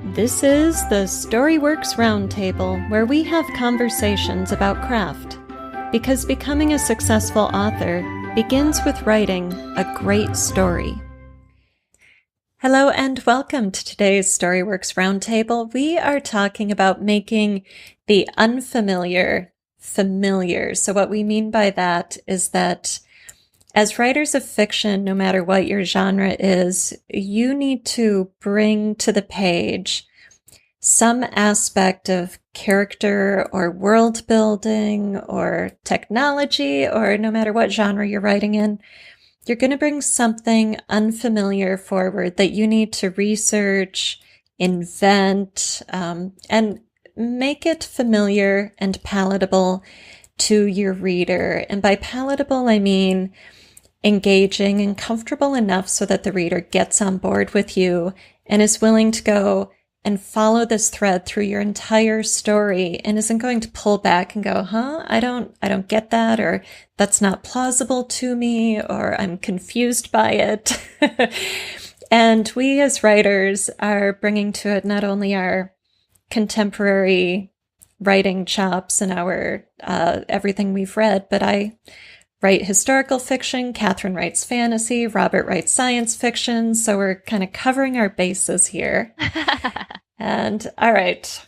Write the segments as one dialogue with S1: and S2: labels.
S1: This is the Storyworks Roundtable, where we have conversations about craft. Because becoming a successful author begins with writing a great story. Hello and welcome to today's Storyworks Roundtable. We are talking about making the unfamiliar familiar. So what we mean by that is that as writers of fiction, no matter what your genre is, you need to bring to the page some aspect of character or world building or technology, or no matter what genre you're writing in, you're going to bring something unfamiliar forward that you need to research, invent, and make it familiar and palatable to your reader. And by palatable, I mean engaging and comfortable enough so that the reader gets on board with you and is willing to go and follow this thread through your entire story and isn't going to pull back and go, I don't get that, or that's not plausible to me, or I'm confused by it. And we as writers are bringing to it not only our contemporary writing chops and our everything we've read, but I write historical fiction, Kathryn writes fantasy, Robert writes science fiction, so we're kind of covering our bases here. And all right,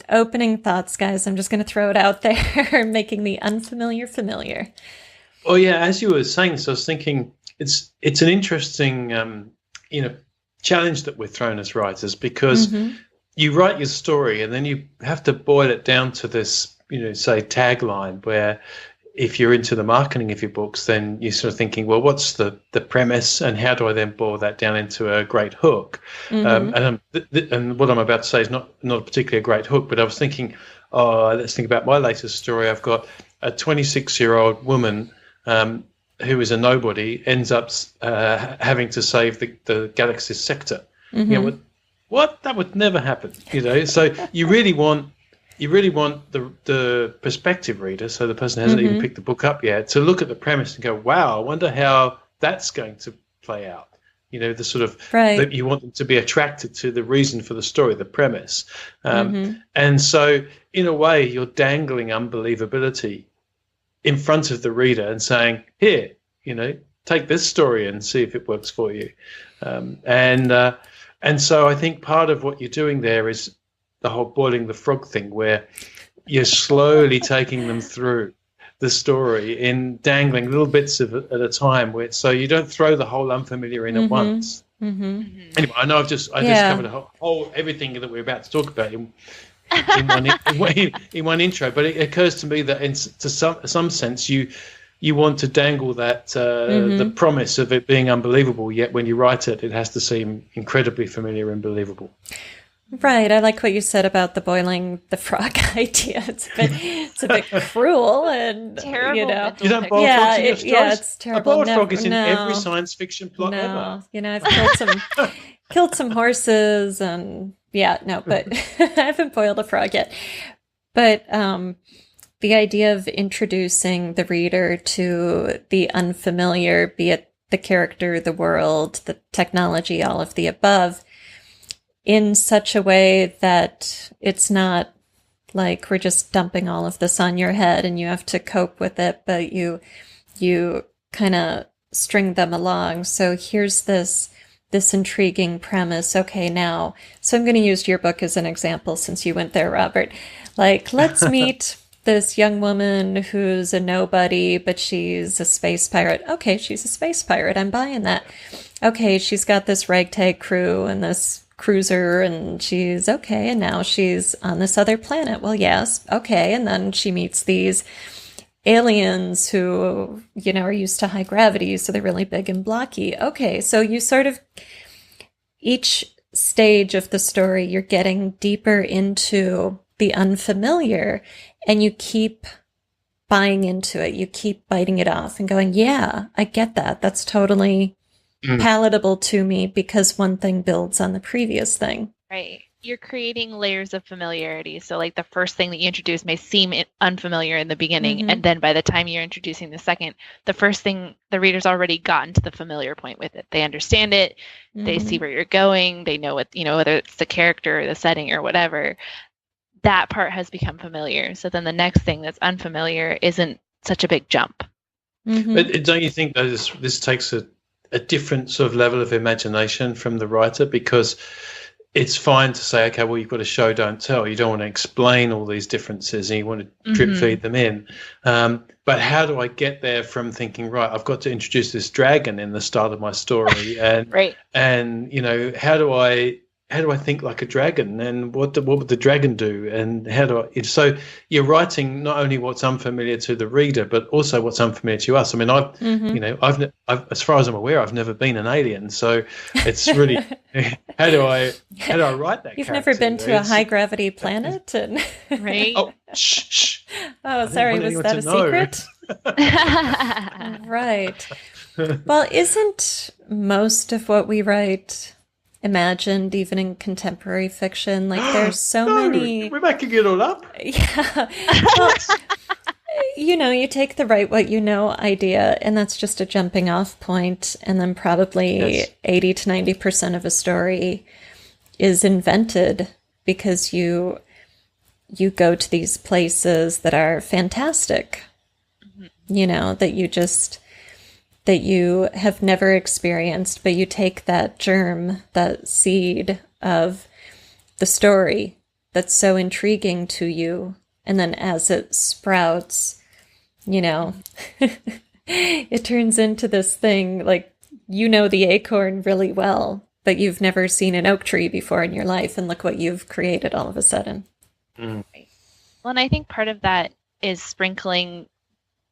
S1: opening thoughts, guys. I'm just going to throw it out there, making the unfamiliar familiar.
S2: Oh yeah, as you were saying, so I was thinking it's an interesting challenge that we're thrown as writers, because you write your story and then you have to boil it down to this, say tagline, where if you're into the marketing of your books, then you're sort of thinking, well, what's the premise, and how do I then boil that down into a great hook? And what I'm about to say is not particularly a great hook, but I was thinking, let's think about my latest story. I've got a 26-year-old woman who is a nobody, ends up having to save the galaxy's sector. What? That would never happen, So you really want the prospective reader, so the person who hasn't even picked the book up yet, to look at the premise and go, wow, I wonder how that's going to play out. The sort of that you want them to be attracted to the reason for the story, the premise. And so in a way, you're dangling unbelievability in front of the reader and saying, here, take this story and see if it works for you. And so I think part of what you're doing there is the whole boiling the frog thing, where you're slowly taking them through the story in dangling little bits of it at a time, so you don't throw the whole unfamiliar in at once. Anyway, I know I just covered a whole everything that we're about to talk about in one intro, but it occurs to me that to some sense you want to dangle that the promise of it being unbelievable, yet when you write it, it has to seem incredibly familiar and believable.
S1: Right. I like what you said about the boiling the frog idea. It's a bit cruel and
S3: terrible.
S2: You don't boil frogs in your stories?
S1: Yeah, it's terrible.
S2: A boiled frog is in every science fiction plot ever.
S1: I've killed some horses and but I haven't boiled a frog yet. But the idea of introducing the reader to the unfamiliar, be it the character, the world, the technology, all of the above, in such a way that it's not like we're just dumping all of this on your head and you have to cope with it, but you kind of string them along. So here's this intriguing premise. Okay, now, so I'm going to use your book as an example since you went there, Robert. Like, let's meet this young woman who's a nobody, but she's a space pirate. Okay, she's a space pirate. I'm buying that. Okay, she's got this ragtag crew and this cruiser, and she's okay, and now she's on this other planet. Well, yes, okay, and then she meets these aliens who, are used to high gravity, so they're really big and blocky. Okay, so you sort of, each stage of the story, you're getting deeper into the unfamiliar, and you keep buying into it. You keep biting it off and going, yeah, I get that. That's totally palatable to me because one thing builds on the previous thing.
S3: Right. you're creating layers of familiarity. So like the first thing that you introduce may seem unfamiliar in the beginning. And then by the time you're introducing the second, the first thing, the reader's already gotten to the familiar point with it. They understand it. They see where you're going. They know what, whether it's the character or the setting or whatever, that part has become familiar. So then the next thing that's unfamiliar isn't such a big jump.
S2: But don't you think that this takes a different sort of level of imagination from the writer? Because it's fine to say, okay, well, you've got a show, don't tell. You don't want to explain all these differences and you want to drip feed them in. But how do I get there from thinking, right, I've got to introduce this dragon in the start of my story, and and how do I think like a dragon, and what would the dragon do, and how do I? So you're writing not only what's unfamiliar to the reader, but also what's unfamiliar to us. I mean, I've as far as I'm aware, I've never been an alien, so it's really how do I write that?
S1: You've never been to a high gravity planet, and
S3: right?
S2: Oh, shh.
S1: Oh, sorry, was that a secret? Right. Well, isn't most of what we write imagined, even in contemporary fiction? Like there's so many.
S2: We're making it all up.
S1: Yeah. Well, you take the write what you know idea, and that's just a jumping off point, and then probably 80 to 90% of a story is invented because you go to these places that are fantastic, that you have never experienced, but you take that germ, that seed of the story that's so intriguing to you, and then as it sprouts, it turns into this thing, like, the acorn really well, but you've never seen an oak tree before in your life, and look what you've created all of a sudden.
S3: Well, and I think part of that is sprinkling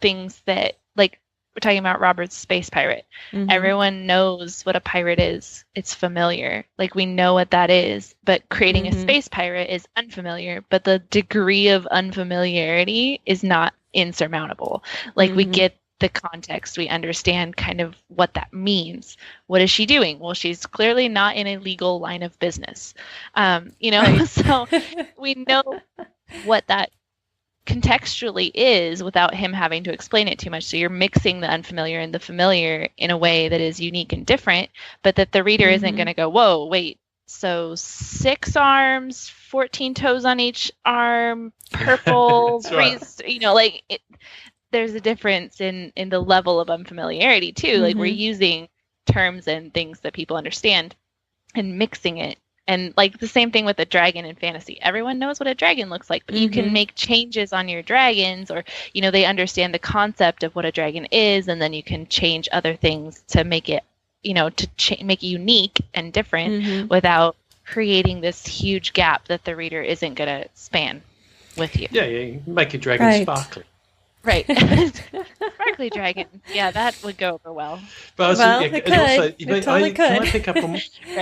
S3: things that, like, we're talking about Robert's space pirate. Everyone knows what a pirate is. It's familiar. Like, we know what that is, but creating a space pirate is unfamiliar, but the degree of unfamiliarity is not insurmountable. Like, we get the context. We understand kind of what that means. What is she doing? Well, she's clearly not in a legal line of business. So we know what that contextually is without him having to explain it too much. So you're mixing the unfamiliar and the familiar in a way that is unique and different, but that the reader isn't going to go, whoa, wait, so 6 arms, 14 toes on each arm, purple, there's a difference in the level of unfamiliarity too. Like, we're using terms and things that people understand and mixing it. And like the same thing with a dragon in fantasy. Everyone knows what a dragon looks like, but you can make changes on your dragons, or, they understand the concept of what a dragon is, and then you can change other things to make it, make it unique and different without creating this huge gap that the reader isn't going to span with you.
S2: Yeah, you make your dragon sparkly.
S3: Right. Sparkly dragon. Yeah, that would go over well.
S1: But it totally could.
S2: Can I pick up on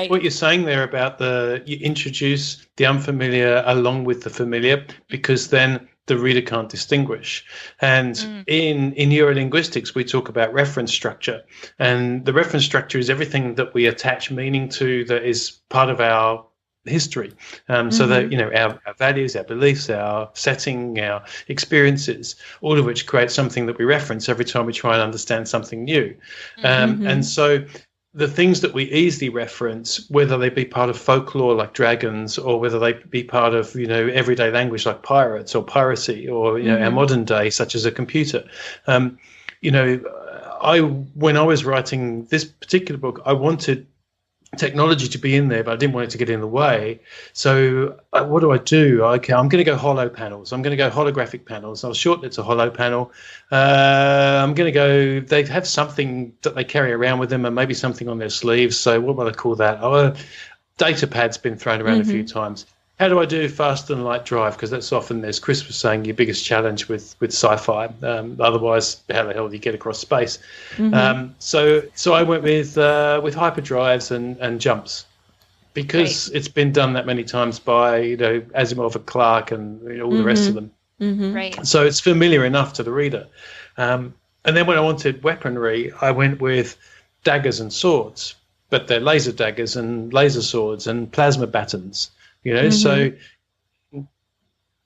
S2: what you're saying there about you introduce the unfamiliar along with the familiar, because then the reader can't distinguish. And in neurolinguistics, we talk about reference structure. And the reference structure is everything that we attach meaning to that is part of our history, so that our values, our beliefs, our setting, our experiences, all of which create something that we reference every time we try and understand something new. And so the things that we easily reference, whether they be part of folklore like dragons, or whether they be part of everyday language like pirates or piracy, or our modern day such as a computer. When I was writing this particular book, I wanted technology to be in there, but I didn't want it to get in the way. So what do? Okay, I'm going to go hollow panels. I'm going to go holographic panels. I'll shorten it to hollow panel. I'm going to go, they have something that they carry around with them, and maybe something on their sleeves. So what will I call that? Data pad's been thrown around a few times. How do I do fast and light drive? Because that's often, as Chris was saying, your biggest challenge with sci-fi. Otherwise, how the hell do you get across space? So I went with hyperdrives and jumps, because it's been done that many times by Asimov and Clarke and all the rest of them.
S3: Right.
S2: So it's familiar enough to the reader. And then when I wanted weaponry, I went with daggers and swords, but they're laser daggers and laser swords and plasma batons. So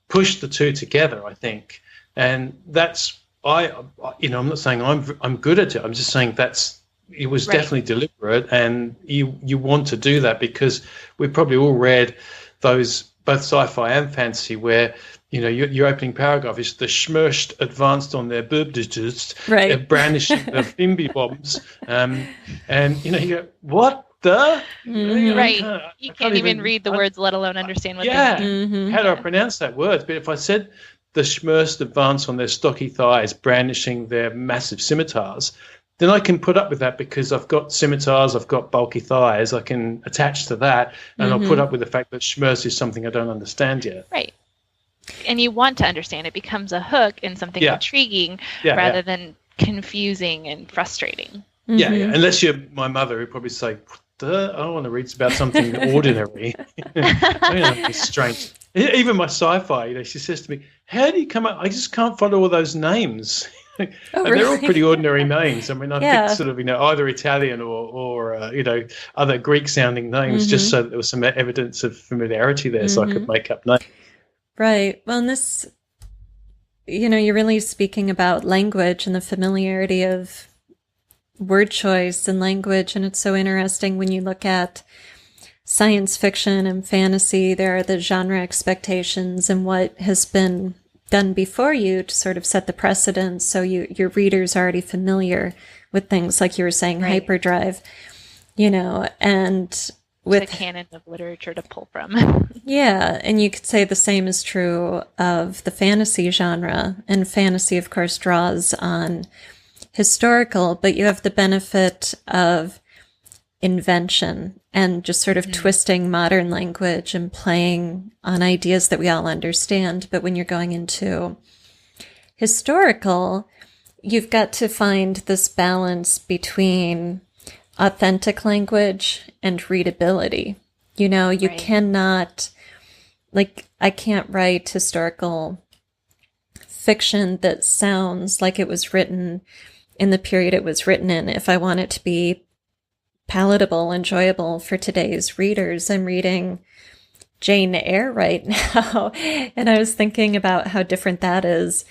S2: push the two together, I think. And that's, I'm not saying I'm good at it. I'm just saying it was definitely deliberate, and you want to do that because we've probably all read those, both sci-fi and fantasy, where your opening paragraph is the Schmerst advanced on their boob digits, brandishing the Fimby bombs, and you go, what the?
S3: You can't even read the words, let alone understand what they mean.
S2: How do I pronounce that word? But if I said the Schmerst advance on their stocky thighs, brandishing their massive scimitars, then I can put up with that because I've got scimitars, I've got bulky thighs, I can attach to that, and I'll put up with the fact that Schmerz is something I don't understand yet.
S3: Right. And you want to understand. It becomes a hook and something intriguing rather than confusing and frustrating.
S2: Yeah, unless you're my mother, who'd probably say, I don't want to read about something ordinary. It's strange. Even my sci-fi, she says to me, how do you come up? I just can't follow all those names. They're all pretty ordinary names. I mean, I picked sort of, either Italian or other Greek-sounding names, just so that there was some evidence of familiarity there, so I could make up names.
S1: Right. Well, and this, you're really speaking about language and the familiarity of word choice and language, and it's so interesting when you look at science fiction and fantasy. There are the genre expectations and what has been done before you to sort of set the precedent, so your reader's already familiar with things like you were saying, hyperdrive, and with
S3: a canon of literature to pull from.
S1: And you could say the same is true of the fantasy genre, and fantasy, of course, draws on historical, but you have the benefit of invention and just sort of twisting modern language and playing on ideas that we all understand. But when you're going into historical, you've got to find this balance between authentic language and readability. You cannot, I can't write historical fiction that sounds like it was written in the period it was written in if I want it to be palatable, enjoyable for today's readers. I'm reading Jane Eyre right now, and I was thinking about how different that is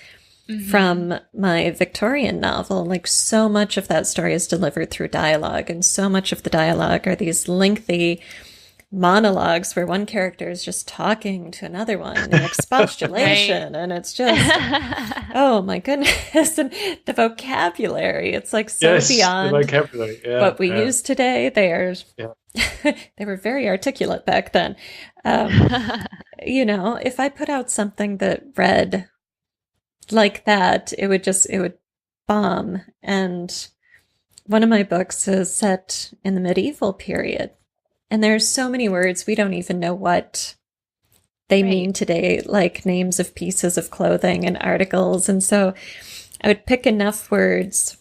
S1: from my Victorian novel. Like, so much of that story is delivered through dialogue, and so much of the dialogue are these lengthy monologues where one character is just talking to another one in expostulation, and it's just, oh my goodness, and the vocabulary, it's like so beyond
S2: the vocabulary,
S1: what we use today. They were very articulate back then. If I put out something that read like that, it would bomb. And one of my books is set in the medieval period, and there's so many words we don't even know what they mean today, like names of pieces of clothing and articles. And so I would pick enough words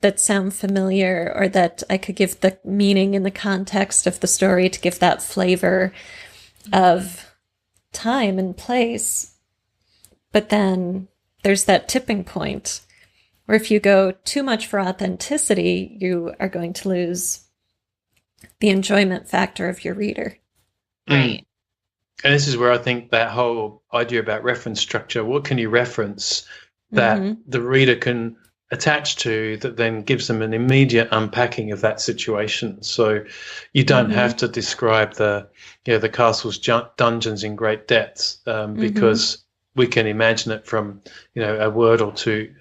S1: that sound familiar, or that I could give the meaning in the context of the story to give that flavor of time and place. But then there's that tipping point where if you go too much for authenticity, you are going to lose the enjoyment factor of your reader.
S3: Right.
S2: And this is where I think that whole idea about reference structure, what can you reference that the reader can attach to, that then gives them an immediate unpacking of that situation. So you don't have to describe the castle's dungeons in great depths, because we can imagine it from a word or two.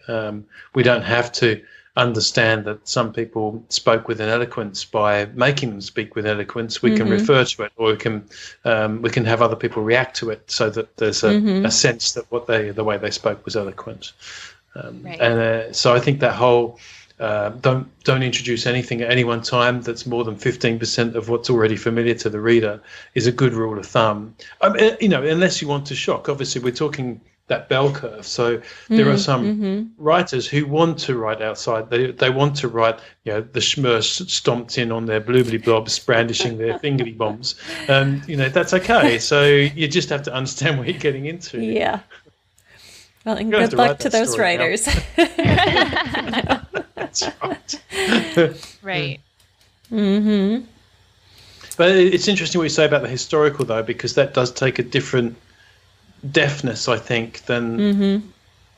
S2: We don't have to understand that some people spoke with an eloquence by making them speak with eloquence. We can refer to it, or we can have other people react to it, so that there's a sense that the way they spoke was eloquent. And so I think that whole don't introduce anything at any one time that's more than 15% of what's already familiar to the reader is a good rule of thumb. Unless you want to shock. Obviously, we're talking that bell curve. So there are some writers who want to write outside. They want to write, the schmers stomped in on their bloobly blobs, brandishing their fingerly bombs. That's okay. So you just have to understand what you're getting into.
S1: Yeah. Well, and good luck to those writers.
S2: That's right.
S3: Right.
S2: But it's interesting what you say about the historical, though, because that does take a different deftness, I think, than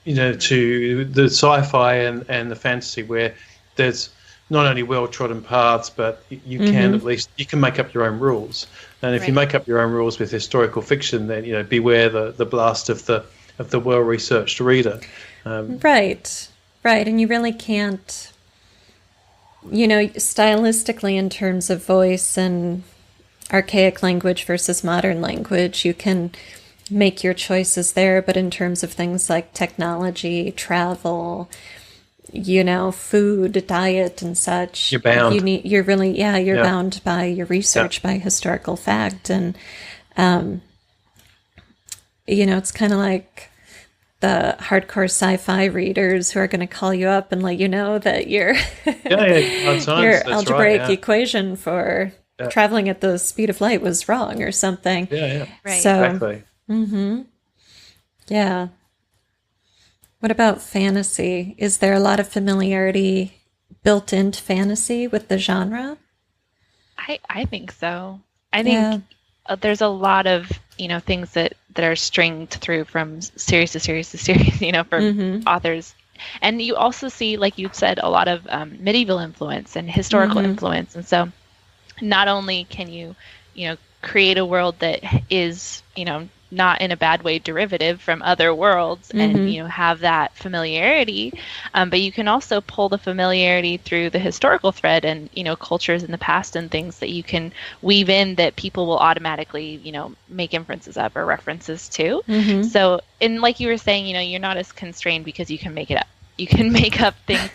S2: to the sci-fi and the fantasy, where there's not only well-trodden paths, but you can at least make up your own rules. And if you make up your own rules with historical fiction, then beware the blast of the well-researched reader.
S1: Right, and you really can't. Stylistically, in terms of voice and archaic language versus modern language, you can make your choices there, but in terms of things like technology, travel, food, diet, and such,
S2: you're bound.
S1: You're bound by your research, by historical fact, and it's kind of like the hardcore sci-fi readers who are going to call you up and let you know that your your algebraic equation for traveling at the speed of light was wrong or something.
S3: Right.
S1: So,
S2: exactly.
S1: Yeah. What about fantasy? Is there a lot of familiarity built into fantasy with the genre?
S3: I think so. I think there's a lot of things that are stringed through from series to series to series, from authors. And you also see, like you said, a lot of medieval influence and historical influence. And so not only can you create a world that is, not in a bad way derivative from other worlds and, have that familiarity, but you can also pull the familiarity through the historical thread and, cultures in the past and things that you can weave in that people will automatically, make inferences of or references to. So, and like you were saying, you're not as constrained because you can make it up. You can make up things,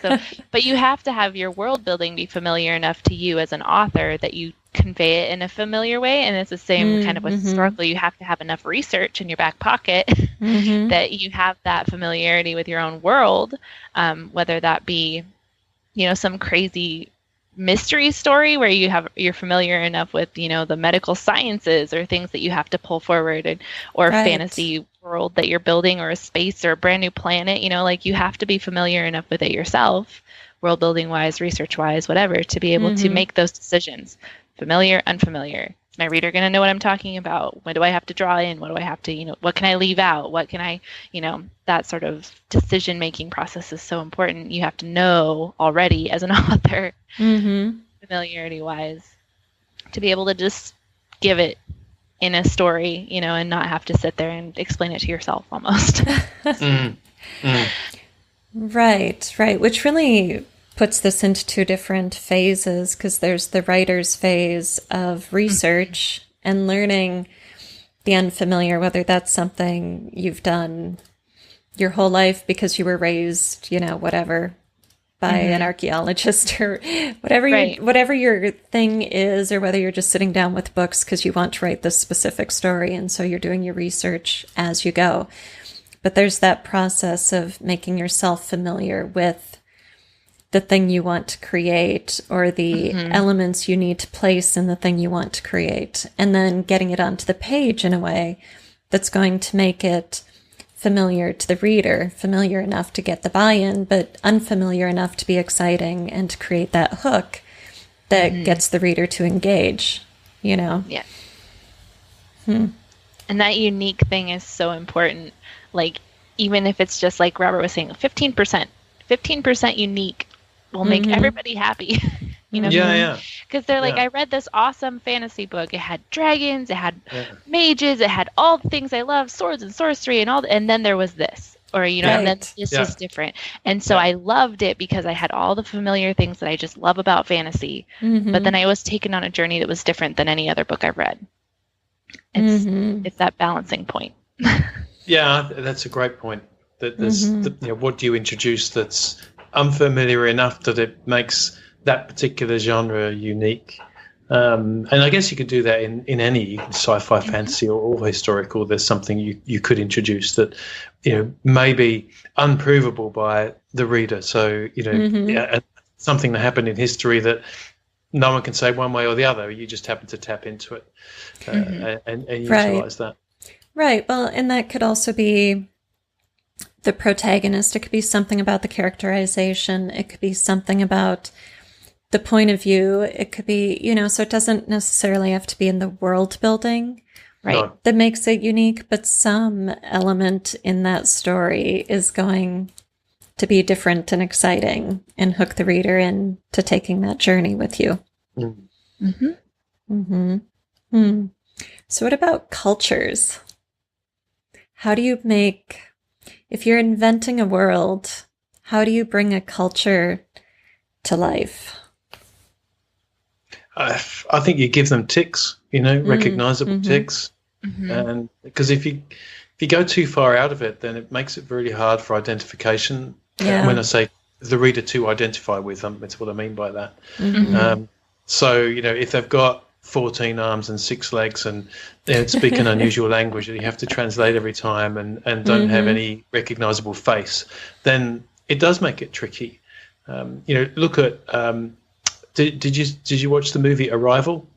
S3: but you have to have your world building be familiar enough to you as an author that you convey it in a familiar way. And it's the same kind of with historical. You have to have enough research in your back pocket that you have that familiarity with your own world, whether that be, some crazy mystery story where you're familiar enough with, the medical sciences or things that you have to pull forward, or fantasy world that you're building, or a space or a brand new planet, like you have to be familiar enough with it yourself, world building wise, research wise, whatever, to be able to make those decisions. Familiar, unfamiliar. Is my reader going to know what I'm talking about? What do I have to draw in? What do I have to, what can I leave out? What can I, that sort of decision-making process is so important. You have to know already as an author, familiarity-wise, to be able to just give it in a story, and not have to sit there and explain it to yourself almost.
S1: Right. Which really puts this into two different phases, because there's the writer's phase of research and learning the unfamiliar, whether that's something you've done your whole life because you were raised, whatever, by an archaeologist or whatever whatever your thing is, or whether you're just sitting down with books because you want to write this specific story, and so you're doing your research as you go. But there's that process of making yourself familiar with the thing you want to create, or the elements you need to place in the thing you want to create, and then getting it onto the page in a way that's going to make it familiar to the reader, familiar enough to get the buy-in, but unfamiliar enough to be exciting and to create that hook that gets the reader to engage, Yeah.
S3: And that unique thing is so important. Like, even if it's just like Robert was saying, 15% unique will make everybody happy. Because they're like, I read this awesome fantasy book. It had dragons, it had mages, it had all the things I love, swords and sorcery and all, and then there was this, or and then this was different. And so I loved it because I had all the familiar things that I just love about fantasy. But then I was taken on a journey that was different than any other book I've read. It's that balancing point.
S2: Yeah, that's a great point. That there's, what do you introduce that's unfamiliar enough that it makes that particular genre unique? And I guess you could do that in any sci-fi, fantasy, or historical. There's something you could introduce that may be unprovable by the reader. So something that happened in history that no one can say one way or the other. You just happen to tap into it and utilize that.
S1: Right. Well, and that could also be the protagonist. It could be something about the characterization. It could be something about the point of view. It could be, so it doesn't necessarily have to be in the world building.
S3: Right.
S2: No.
S1: That makes it unique, but some element in that story is going to be different and exciting and hook the reader into taking that journey with you.
S3: Mm-hmm.
S1: Mm-hmm. So what about cultures? How do you if you're inventing a world, how do you bring a culture to life?
S2: I think you give them ticks, recognizable ticks.
S3: Mm-hmm.
S2: And because if you go too far out of it, then it makes it really hard for identification.
S1: Yeah.
S2: When I say the reader to identify with them, that's what I mean by that.
S1: Mm-hmm.
S2: So, if they've got 14 arms and 6 legs and they speak an unusual language that you have to translate every time and don't have any recognizable face, then it does make it tricky. Look at did you watch the movie Arrival?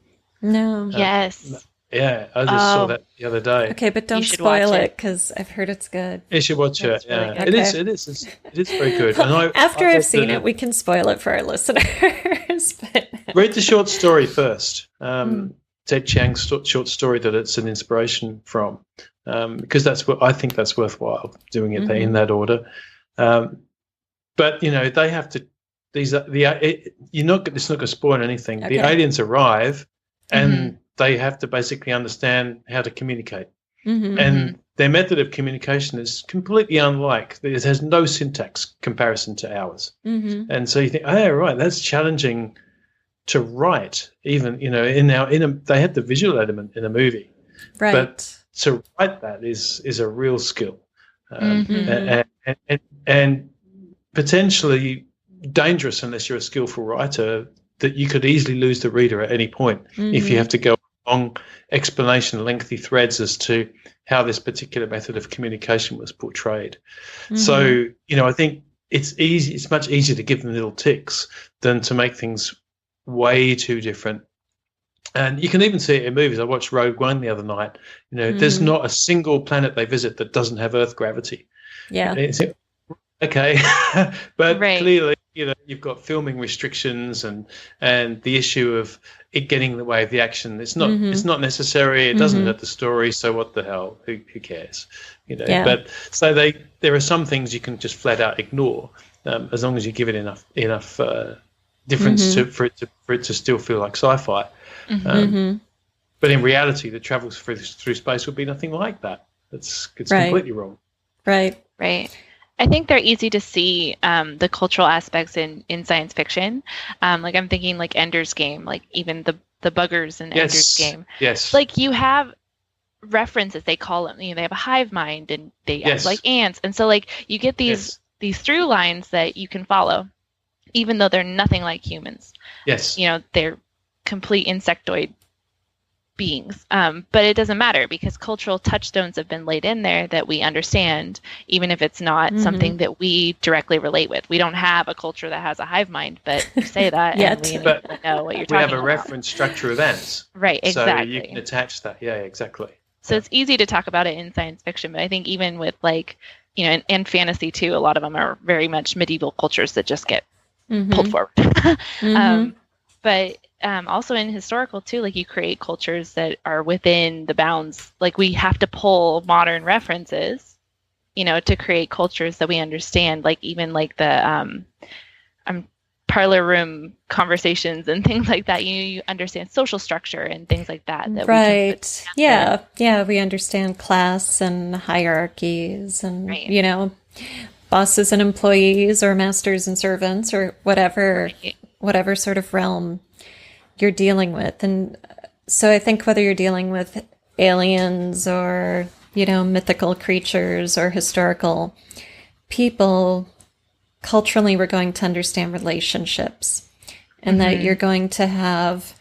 S1: No.
S3: Yes.
S2: Yeah, I just saw that the other day.
S1: Okay, but don't spoil it because I've heard it's good.
S2: You should watch it.
S3: Really
S2: Yeah,
S3: good.
S2: it is very good. And
S1: After I've seen it, we can spoil it for our listeners. But
S2: read the short story first. Ted Chiang's short story that it's an inspiration from, because I think that's worthwhile doing it in that order. But they have to. It's not going to spoil anything.
S1: Okay.
S2: The aliens arrive, and they have to basically understand how to communicate. And their method of communication is completely unlike. It has no syntax comparison to ours. And so you think, oh, right, that's challenging to write. Even they had the visual element in a movie,
S1: right.
S2: But to write that is a real skill, and potentially dangerous unless you're a skillful writer. That you could easily lose the reader at any point if you have to go long explanation, lengthy threads as to how this particular method of communication was portrayed. So, I think it's much easier to give them little ticks than to make things way too different. And you can even see it in movies. I watched Rogue One the other night. There's not a single planet they visit that doesn't have Earth gravity.
S1: Yeah.
S2: Okay. But
S3: clearly,
S2: you've got filming restrictions and the issue of it getting in the way of the action. It's not necessary. It doesn't hurt the story. So what the hell? Who cares?
S1: Yeah.
S2: But so there are some things you can just flat out ignore, as long as you give it enough difference for it to still feel like sci-fi. But in reality, the travels through space would be nothing like that. It's completely wrong.
S1: Right.
S3: Right. I think they're easy to see the cultural aspects in science fiction. Like I'm thinking like Ender's Game, like even the buggers in Ender's Game.
S2: Yes.
S3: Like you have references, they call them, they have a hive mind and they act like ants. And so like you get these through lines that you can follow, even though they're nothing like humans.
S2: Yes.
S3: They're complete insectoid beings. But it doesn't matter because cultural touchstones have been laid in there that we understand, even if it's not something that we directly relate with. We don't have a culture that has a hive mind, but you say that and we know what you're talking about.
S2: We have a reference structure of ants.
S3: Right, exactly.
S2: So you can attach that. Yeah, exactly.
S3: So it's easy to talk about it in science fiction, but I think even with like, and fantasy too, a lot of them are very much medieval cultures that just get pulled forward. But also in historical too, like you create cultures that are within the bounds. Like we have to pull modern references, to create cultures that we understand. Like even like the parlor room conversations and things like that. You understand social structure and things like that.
S1: Right. Yeah. We understand class and hierarchies and bosses and employees or masters and servants or whatever. Right. Whatever sort of realm you're dealing with. And so I think whether you're dealing with aliens or, mythical creatures or historical people, culturally we're going to understand relationships and that you're going to have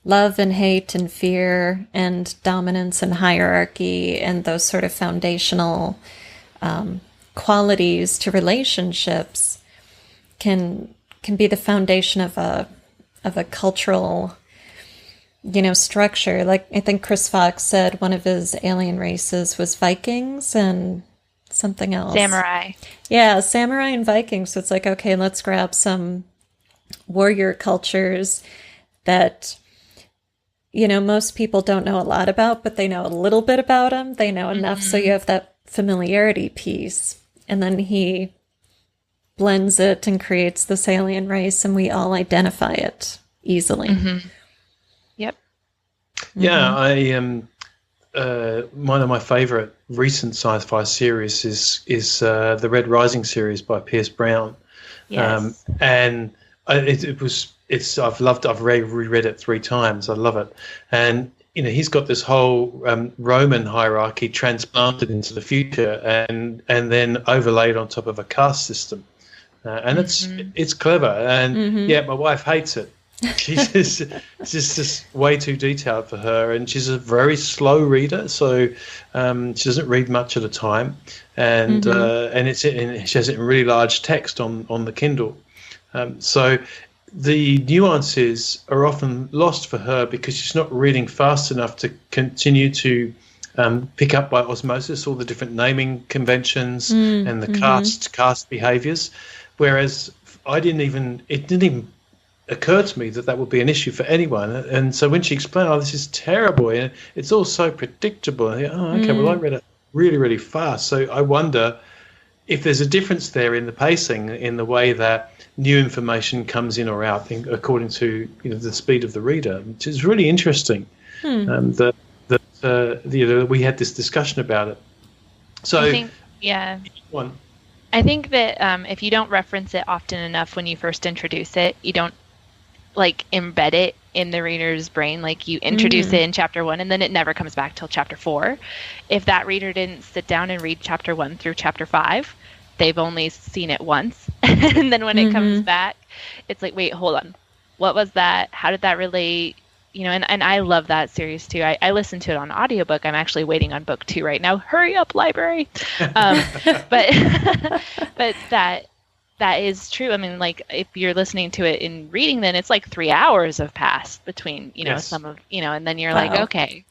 S1: love and hate and fear and dominance and hierarchy and those sort of foundational qualities to relationships can be the foundation of a cultural, structure. Like I think Chris Fox said one of his alien races was Vikings and something else.
S3: Samurai.
S1: Yeah, samurai and Vikings. So it's like, okay, let's grab some warrior cultures that, most people don't know a lot about, but they know a little bit about them. They know enough. So you have that familiarity piece. And then he blends it and creates this alien race, and we all identify it easily.
S3: Yep.
S2: Yeah, one of my favorite recent sci-fi series is the Red Rising series by Pierce Brown.
S3: Yes.
S2: And I've loved. I've reread it 3 times. I love it. And he's got this whole Roman hierarchy transplanted into the future, and then overlaid on top of a caste system. And it's clever. And my wife hates it. It's just way too detailed for her, and she's a very slow reader, so she doesn't read much at a time, and she has it in really large text on the Kindle. So the nuances are often lost for her because she's not reading fast enough to continue to pick up by osmosis all the different naming conventions and the caste behaviors. Whereas it didn't even occur to me that would be an issue for anyone. And so when she explained, this is terrible, and it's all so predictable, I think, well, I read it really, really fast. So I wonder if there's a difference there in the pacing, in the way that new information comes in or out according to the speed of the reader, which is really interesting. That we had this discussion about it. So
S3: I think, I think that if you don't reference it often enough when you first introduce it, you don't embed it in the reader's brain. Like, you introduce it in chapter 1 and then it never comes back till chapter 4. If that reader didn't sit down and read chapter 1 through chapter 5, they've only seen it once. And then when it comes back, it's like, wait, hold on. What was that? How did that relate? And I love that series too. I listened to it on audiobook. I'm actually waiting on book 2 right now. Hurry up, library. But that is true. I mean, if you're listening to it in reading, then it's 3 hours have passed between, some of, and then you're like, okay.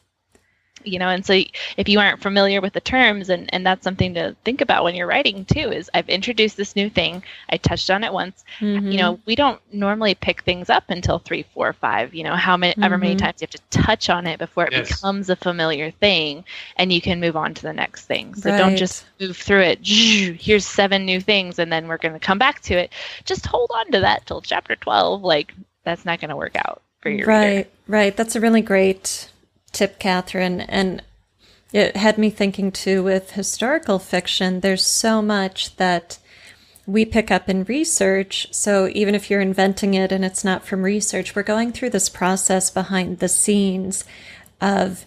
S3: And so if you aren't familiar with the terms, and that's something to think about when you're writing too, is I've introduced this new thing. I touched on it once. We don't normally pick things up until 3, 4, 5, however many times you have to touch on it before it becomes a familiar thing and you can move on to the next thing. So don't just move through it. Here's 7 new things and then we're going to come back to it. Just hold on to that till chapter 12. That's not going to work out for your reader.
S1: Right. That's a really great tip, Kathryn. And it had me thinking too, with historical fiction, there's so much that we pick up in research. So even if you're inventing it and it's not from research, we're going through this process behind the scenes of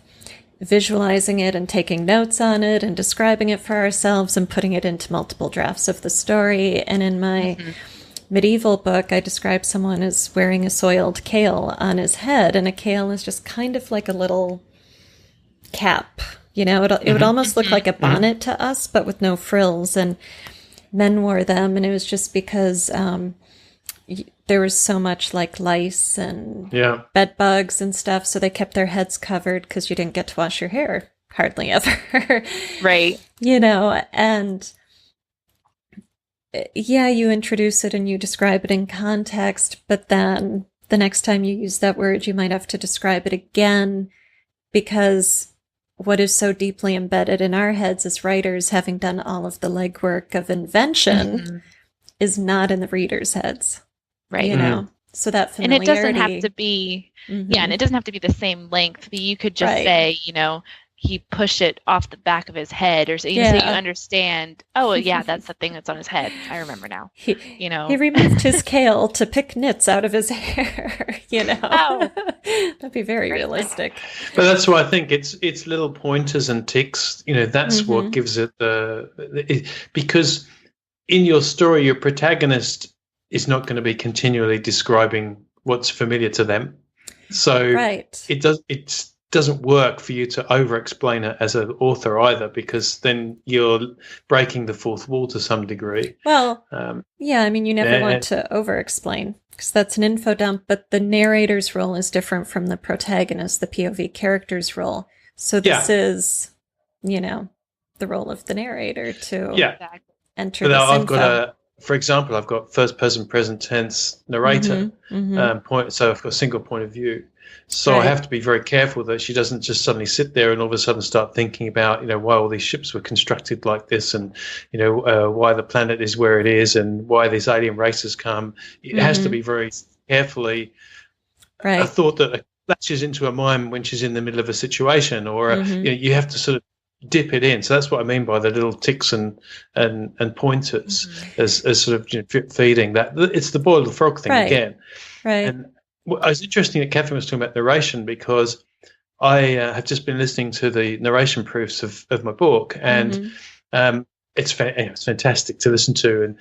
S1: visualizing it and taking notes on it and describing it for ourselves and putting it into multiple drafts of the story. And in my medieval book, I describe someone as wearing a soiled cale on his head, and a cale is just kind of like a little cap. It would almost look like a bonnet to us, but with no frills, and men wore them, and it was just because there was so much lice and bed bugs and stuff, so they kept their heads covered because you didn't get to wash your hair hardly ever.
S3: Right.
S1: And you introduce it and you describe it in context, but then the next time you use that word, you might have to describe it again, because what is so deeply embedded in our heads as writers, having done all of the legwork of invention, is not in the reader's heads. Right. So that familiarity.
S3: And it doesn't have to be, and it doesn't have to be the same length. You could just say, he pushed it off the back of his head, or so you understand, that's the thing that's on his head. I remember now. He
S1: removed his cale to pick nits out of his hair, That'd be very realistic.
S2: But that's why I think it's little pointers and ticks, that's what gives it because in your story, your protagonist is not going to be continually describing what's familiar to them. So it doesn't work for you to over-explain it as an author either, because then you're breaking the fourth wall to some degree.
S1: Well, you never want to over-explain, because that's an info dump, but the narrator's role is different from the protagonist, the POV character's role. So this is, the role of the narrator to enter this info.
S2: for example, I've got first person present tense narrator point, so I've got a single point of view. So I have to be very careful that she doesn't just suddenly sit there and all of a sudden start thinking about, why all these ships were constructed like this, and why the planet is where it is, and why these alien races come. It has to be very carefully a thought that flashes into her mind when she's in the middle of a situation, or you have to sort of dip it in. So that's what I mean by the little ticks and pointers as sort of drip feeding. That it's the boil the frog thing again. Right. And it was interesting that Kathryn was talking about narration, because I have just been listening to the narration proofs of my book, and it's fantastic to listen to, and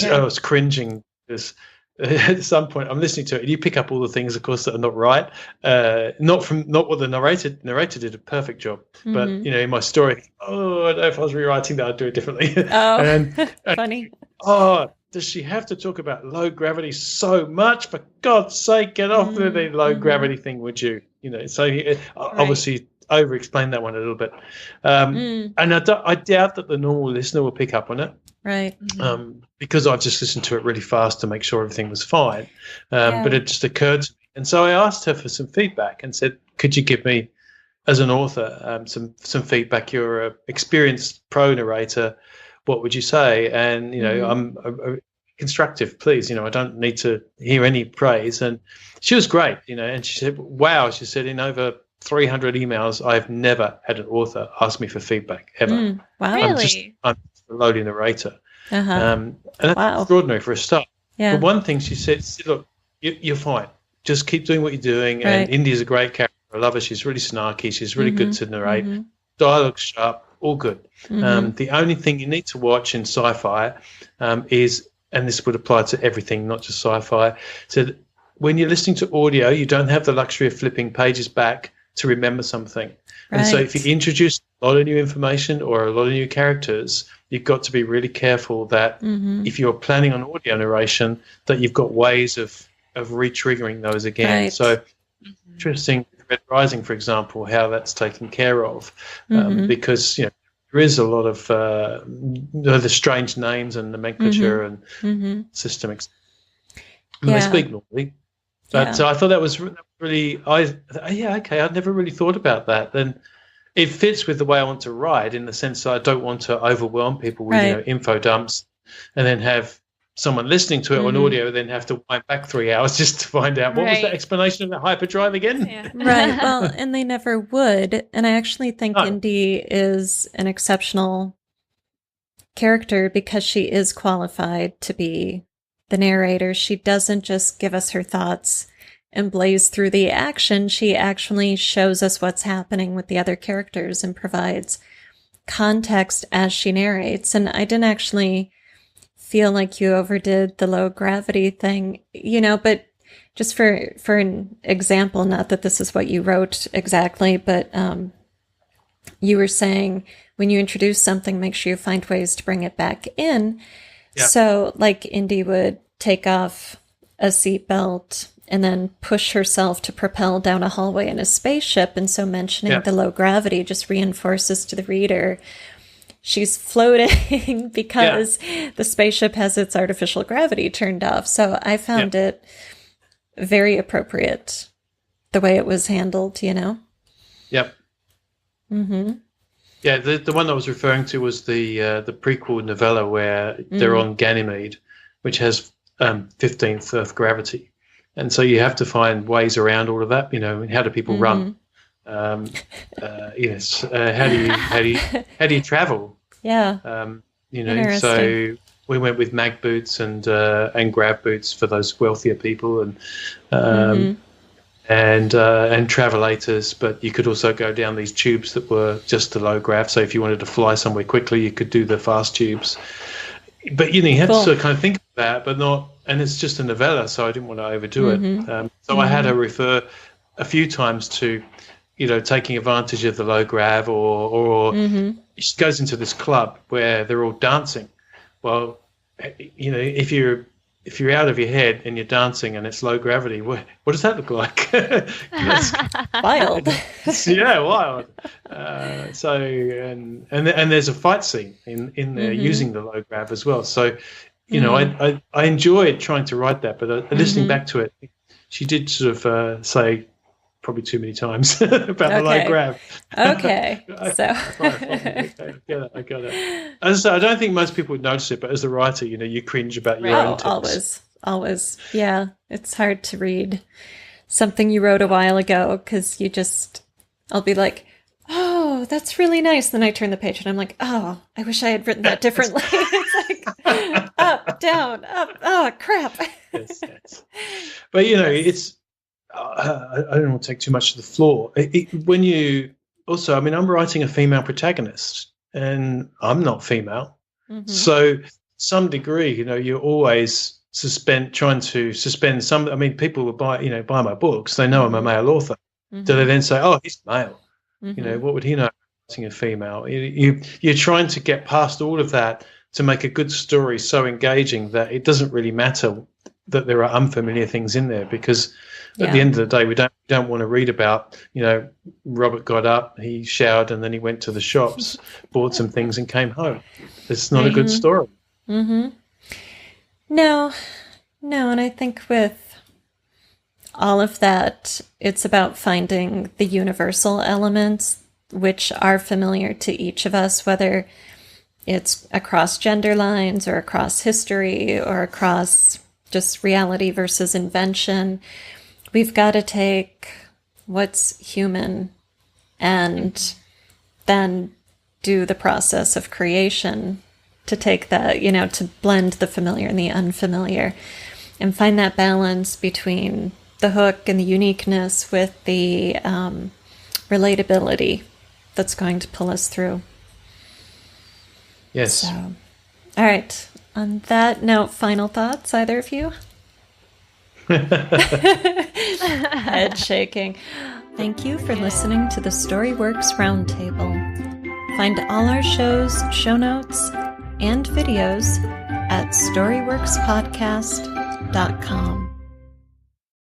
S2: I was cringing because at some point I'm listening to it and you pick up all the things, of course, that are not right, not what the narrator did a perfect job, but in my story, I don't know if I was rewriting that I'd do it differently. And
S1: funny.
S2: Does she have to talk about low gravity so much? For God's sake, get off with the low gravity thing, would you? So obviously over-explained that one a little bit. And I doubt that the normal listener will pick up on it.
S1: Right.
S2: Because I've just listened to it really fast to make sure everything was fine. But it just occurred to me. And so I asked her for some feedback and said, could you give me, as an author, some feedback? You're an experienced pro narrator. What would you say? And, I'm constructive, please. I don't need to hear any praise. And she was great, and she said, wow, she said, in over 300 emails, I've never had an author ask me for feedback, ever.
S1: Wow.
S3: Really?
S2: I'm a loading narrator. And that's extraordinary for a start. Yeah. But one thing she said, look, you're fine. Just keep doing what you're doing. Right. And India's a great character. I love her. She's really snarky. She's really good to narrate. Dialogue's sharp. All good. The only thing you need to watch in sci-fi is, and this would apply to everything, not just sci-fi, so when you're listening to audio, you don't have the luxury of flipping pages back to remember something. Right. And so if you introduce a lot of new information or a lot of new characters, you've got to be really careful that if you're planning on audio narration, that you've got ways of re-triggering those again. Right. So interesting. Red Rising, for example, how that's taken care of, because there is a lot of the strange names and nomenclature and system. They speak normally, but so I thought that was really. I'd never really thought about that. Then it fits with the way I want to write, in the sense that I don't want to overwhelm people with info dumps, and then have someone listening to it on audio then have to wind back 3 hours just to find out what was the explanation of the hyperdrive again.
S1: Right. Well, and they never would. And I actually think Indy is an exceptional character because she is qualified to be the narrator. She doesn't just give us her thoughts and blaze through the action. She actually shows us what's happening with the other characters and provides context as she narrates. And I didn't actually feel like you overdid the low gravity thing, but just for an example, not that this is what you wrote exactly, but you were saying when you introduce something, make sure you find ways to bring it back in. Yeah. So like Indy would take off a seatbelt and then push herself to propel down a hallway in a spaceship. And so mentioning the low gravity just reinforces to the reader she's floating because the spaceship has its artificial gravity turned off. So I found it very appropriate, the way it was handled,
S2: Yep. Yeah, the one I was referring to was the prequel novella where they're on Ganymede, which has 15th Earth gravity. And so you have to find ways around all of that. How do people run? How do you travel?
S1: Yeah.
S2: So we went with mag boots and grab boots for those wealthier people, and travelators. But you could also go down these tubes that were just the low grav. So if you wanted to fly somewhere quickly, you could do the fast tubes. But you have to sort of kind of think of that, but not. And it's just a novella, so I didn't want to overdo it. So I had her refer a few times to, taking advantage of the low grav, or she goes into this club where they're all dancing. Well, if you're out of your head and you're dancing and it's low gravity, what does that look like?
S1: Wild.
S2: Wild. And there's a fight scene in there using the low grav as well. So you know, I enjoyed trying to write that, but listening back to it, she did sort of say probably too many times about the low grab.
S1: Okay. So
S2: I got it. As I say, I don't think most people would notice it, but as a writer, you know, you cringe about your own tips.
S1: Always. Yeah. It's hard to read something you wrote a while ago because I'll be like, oh, that's really nice. Then I turn the page and I'm like, oh, I wish I had written that differently. It's like up, down, up. Oh, crap.
S2: Yes. But, you know, it's, I don't want to take too much to the floor. When you also, I mean, I'm writing a female protagonist and I'm not female. So some degree, you know, you're always trying to suspend some. I mean, people will buy my books. They know I'm a male author. Do they then say, oh, he's male? You know, what would he know writing a female? You're trying to get past all of that to make a good story so engaging that it doesn't really matter that there are unfamiliar things in there, because at the end of the day, we don't want to read about, you know, Robert got up, he showered, and then he went to the shops, bought some things, and came home. It's not a good story.
S1: No, and I think with all of that, it's about finding the universal elements which are familiar to each of us, whether it's across gender lines or across history or across just reality versus invention. We've got to take what's human and then do the process of creation to take that, you know, to blend the familiar and the unfamiliar and find that balance between the hook and the uniqueness with the relatability that's going to pull us through.
S2: Yes.
S1: So, all right. On that note, final thoughts, either of you? Head shaking. Thank you for listening to the Storyworks Roundtable. Find all our shows, show notes, and videos at storyworkspodcast.com.